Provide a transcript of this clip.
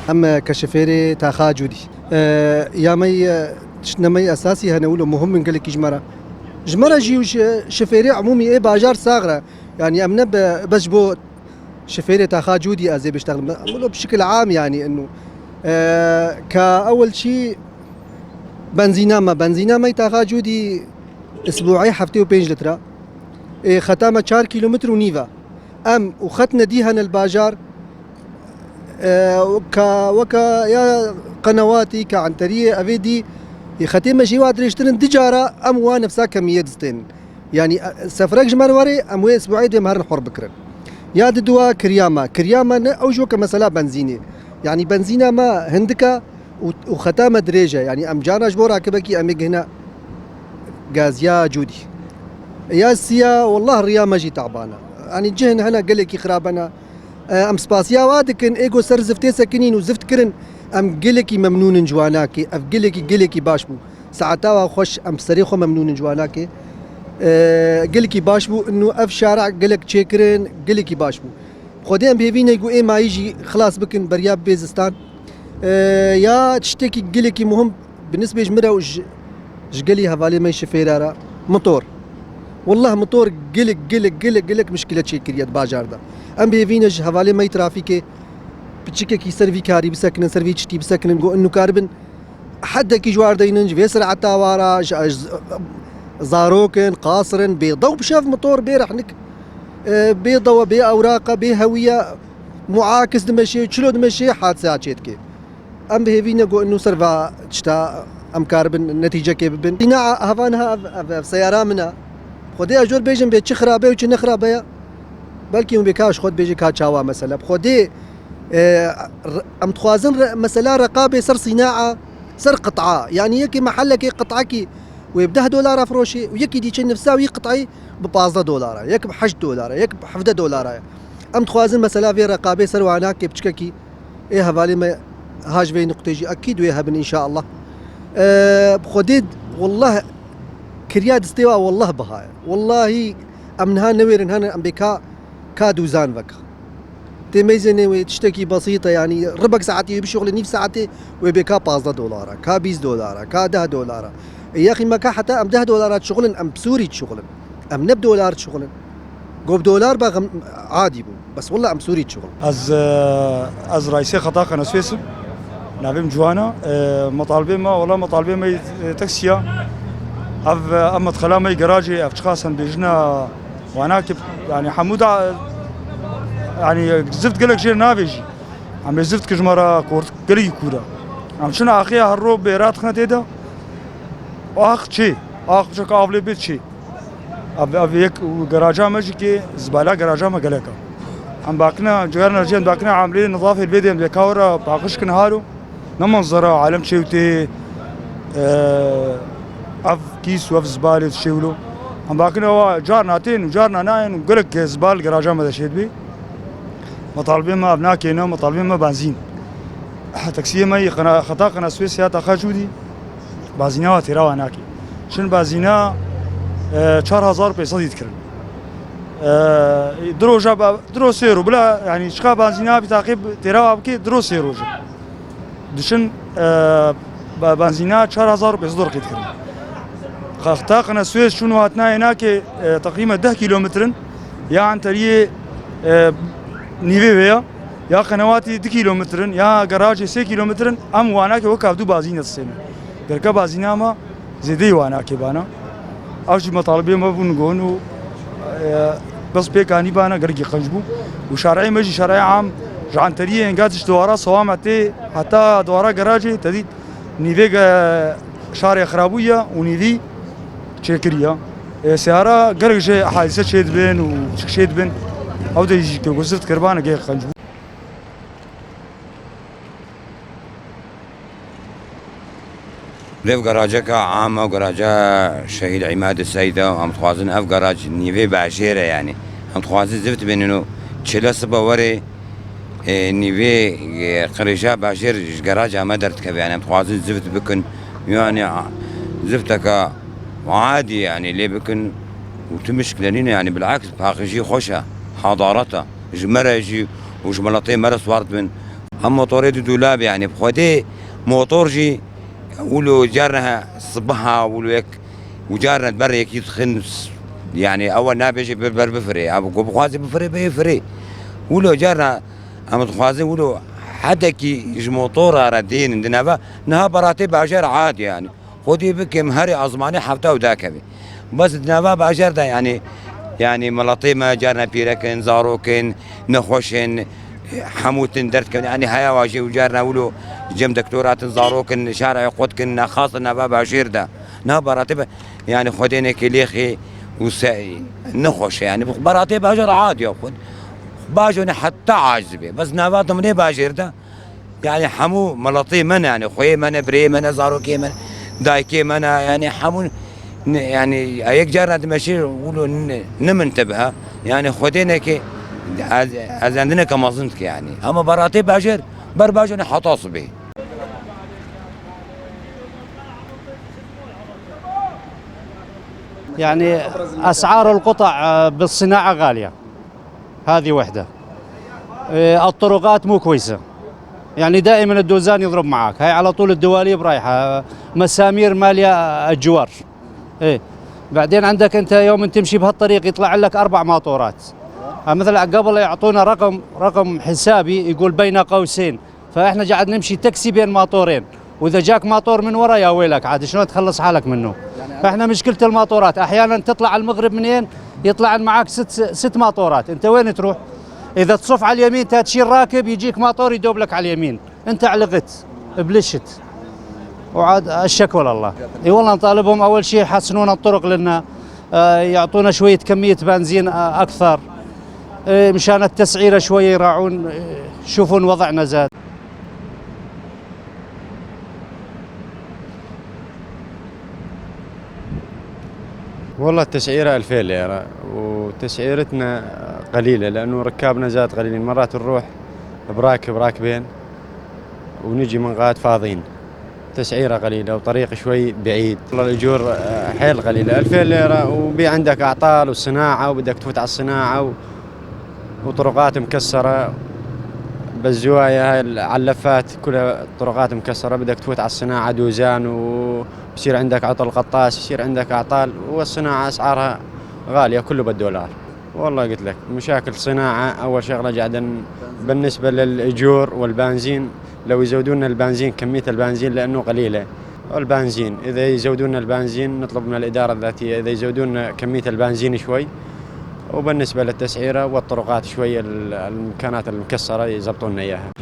أما كشفيري تاخا جودي يا مي شنمي أساسي هنقوله مهم من قلك جمرة جيوش شفيري عمومي إيه باجار صاغرة يعني أمنا بس بو شفيري تاخا جودي أزي بيشتغل أقوله بشكل عام يعني إنه كأول شيء بنزينا ما تاخا جودي أسبوعي حفتي وبينج لترا ختامة 4 كيلومتر ونيفا وختنا ديهن الباجار وكا يا قنواتي كعنترية أفيدي ختيمة شي واد ريشترن تجارة أموا نفسها كمية دستين يعني سفرك جمال وري أموي أسبوعي دي مهر الحر بكرن يا دوا كرياما أو جو كمسألة بنزينة يعني بنزينة ما هندكا وختامة دريجة يعني أم جانا جبورا كبكي أميق هنا غازيا جودي يا سيا والله الريا جي تعبانة يعني جهن هنا قلك خرابنا ام سباسيا وادكن ايجو سر زفتي سكنين وزفت كرن ام قلكي ممنون جواناكي اف قلكي باشبو ساعتها خوش ام سريخو ممنون جواناكي قلكي باشبو انه اف شارع قلك تشيكرن قلكي باشبو خودي ام بيفينا يقول ايه ما يجي خلاص بكن برياب بيزستان يا تشتكي قلكي مهم بالنسبه جمره قلي هفالي ما يشفيرارا موتور والله موتور قلق مشكلة شيكريات باجار دا ام بيفينج هفالي ما ترافيكي بتشكي كي سيرفي كاري بسكنن سيرفي تشتي بسكنن جو انه كاربن حدا كي جوار ديننج في سرعة تاوارا زاروكن قاصرن بيضو بشاف موتور بيرحنك بيضو بي اوراقه بي هوية معاكس دمشي تشلو دمشي حادثة تشيتكي ام بيفينا جو انه سرفا تشتا ام كاربن النتيجة كي ببن صناعة هفانها سيارة منها خودي اجور بيجن بيت خرابه وچ نخرابه بلكي بكاش خود بيجي كاتشاوا مثلا خودي ام تخوازن مثلا رقابه سر صناعه سر قطعه يعني يكي محلك قطعك ويبده دولار فروشي ويكي دي نفسها ويقطعي ب $5 يك ب$8 يك ب$7 ام تخوازن مثلا في رقابه سر وعناك بتشككي ايه هفالي ما هاج في نقطه جي اكيد ويهبن ان شاء الله بخديد والله كرياد استواء والله بها والله امنها نويرن هنا ام بكا كادو زان بكا تميزني وتشتكي بسيطه يعني ربك ساعتي بشغل نيف ساعتي وبكا $5 كا $20 كا $10 يا اخي ما كا حتى ام $10 شغل ام بسوري شغل ام $9 شغل قوب دولار باغ عادي بو بس والله ام سوري شغل از رئيسي خطاق انا سويسم نابم جوانا مطالبين ما والله مطالبين ما تاكسيا اما دخلا مي جراجي اشخاصا بيجنا وانا يعني حموده يعني زفت قالك شي نافيجي عم زفت كجمره كورت قلي كودا عم شنو اخي هالروب بيرات خنا تيدا اخ شي اخ شك افلي بيت شي اب يك جراجا ماجي كي زباله جراجا ما قالك عم باكنا جارنا جن باكنا عاملين نظافه البيت بكاورا باقش كنهارو نمنظره عالم شيوتي اف كيس وف زباله تشيولو عم باكنا جارنا تين وجارنا ناين وقلك زبال جراجا ما شيد بي مطالبين ما ابناك هنا مطالبين ما بنزين تاكسي ما خطا قناه سويس يا تاخجودي بنزينه تيرا هناكي شن بنزينه 4000 بيصد يذكرن درو سيرو بلا يعني شقا بنزينه بتعقيب تيرا بكي درو سيرو دشن بنزينه 4000 بيصد يذكرن خطا قناه سويس شنو هاتنا هناك تقريبا 10 كيلومتر يا عن طريق نيفيا يا قنواتي 2 كيلومتر يا جراج 6 كيلومتر ام وانا كي وكابدو بازينه السنه بركه بازينه ما زيدي وانا كي بانا اوش مطالبين ما بنقولوا بس بيكاني بانا غرقي قنجبو وشارعي مجي شارعي عام عن طريق انقاذ دواره صوامتي حتى دواره جراجي تدي نيفيا شارع خرابويه ونيفي تشكريا سياره غرقي حادثه شيد بين وشيد بين او ديجي كوزفت كربانه جاي قنجبو ليف جراجك عام او جراجا شهيد عماد السيدة وهم تخوازن اف جراج نيفي بعشيرة يعني هم تخوازن زفت بين انه تشيلا صبا وري نيفي قريشا بعشير جراج ما درت كبي يعني هم تخوازن زفت بكن يعني زفتك عادي يعني ليه بكن وتمشكلة لنا يعني بالعكس باقي خوشة حضارته جمرة يجي وجملتين مرة صوارت من هم موتوري دولاب يعني بخودي موتور جي ولو جارها صبحها ولو هيك وجارنا تبري هيك يدخن يعني اول نابجي بفري ابو بخوازي بفري بفري ولو جارنا ام تخوازي ولو حتى كي يج موتور ردين عندنا نها براتب اجر عادي يعني خودي بك مهري ازماني حفته وداكبي بس دنابا باجر ده يعني ملاطيمه جارنا بيركن زاروكن نخوشن حموتن درتكن يعني هيا واجي وجارنا ولو جم دكتورات زاروكن شارع قدكن خاص نبا باجر ده نها براتب يعني خدينا كليخي وسائي نخوش يعني براتب اجر عادي ياخذ باجوني حتى عاجبه بس نبات مني باجر ده يعني حمو ملاطي من يعني خوي من بري من زاروكي من دايكي من يعني حمو يعني هيك جارنا تمشي ولو نمنتبها يعني خدينا كي از عندنا كمازنتك يعني اما براتي باجر برباجوني حطاص به يعني أسعار القطع بالصناعة غالية، هذه وحدة. الطرقات مو كويسة، يعني دائما الدوزان يضرب معاك، هاي على طول الدواليب رايحة، مسامير مالية الجوار. إيه بعدين عندك أنت يوم تمشي بهالطريق يطلع لك 4 ماطورات، مثلا قبل يعطونا رقم حسابي يقول بين قوسين، فإحنا قاعد نمشي تاكسي بين ماطورين، وإذا جاك ماطور من ورا يا ويلك عاد شلون تخلص حالك منه. فاحنا مشكلة الماطورات احيانا تطلع على المغرب منين يطلع معك ست ماطورات، انت وين تروح؟ اذا تصف على اليمين تشيل راكب يجيك ماطور يدوب لك على اليمين، انت علقت بلشت وعاد الشكوى لله. اي والله نطالبهم اول شيء يحسنون الطرق لنا، يعطونا شوية كمية بنزين اكثر، مشان التسعيرة شوية يراعون، يشوفون وضعنا زاد. والله التسعيرة 2000 ليرة وتسعيرتنا قليلة لأنه ركابنا زاد قليلين، مرات نروح براكب راكبين ونجي من غاد فاضيين، تسعيرة قليلة وطريق شوي بعيد. والله الأجور حيل قليلة 2000 ليرة وبي عندك أعطال وصناعة وبدك تفوت على الصناعة وطرقات مكسرة بالزوايا هاي على اللفات كلها طرقات مكسرة، بدك تفوت على الصناعة دوزان ويصير عندك عطل قطاس، يصير عندك أعطال، والصناعة أسعارها غالية كله بالدولار. والله قلت لك مشاكل صناعة أول شغلة قاعدة بالنسبة للأجور والبنزين، لو يزودون البنزين كمية البنزين لأنه قليلة، والبنزين إذا يزودون البنزين نطلب من الإدارة الذاتية إذا يزودون كمية البنزين شوي، وبالنسبة للتسعيرة والطرقات شوية المكانات المكسرة يزبطون إياها.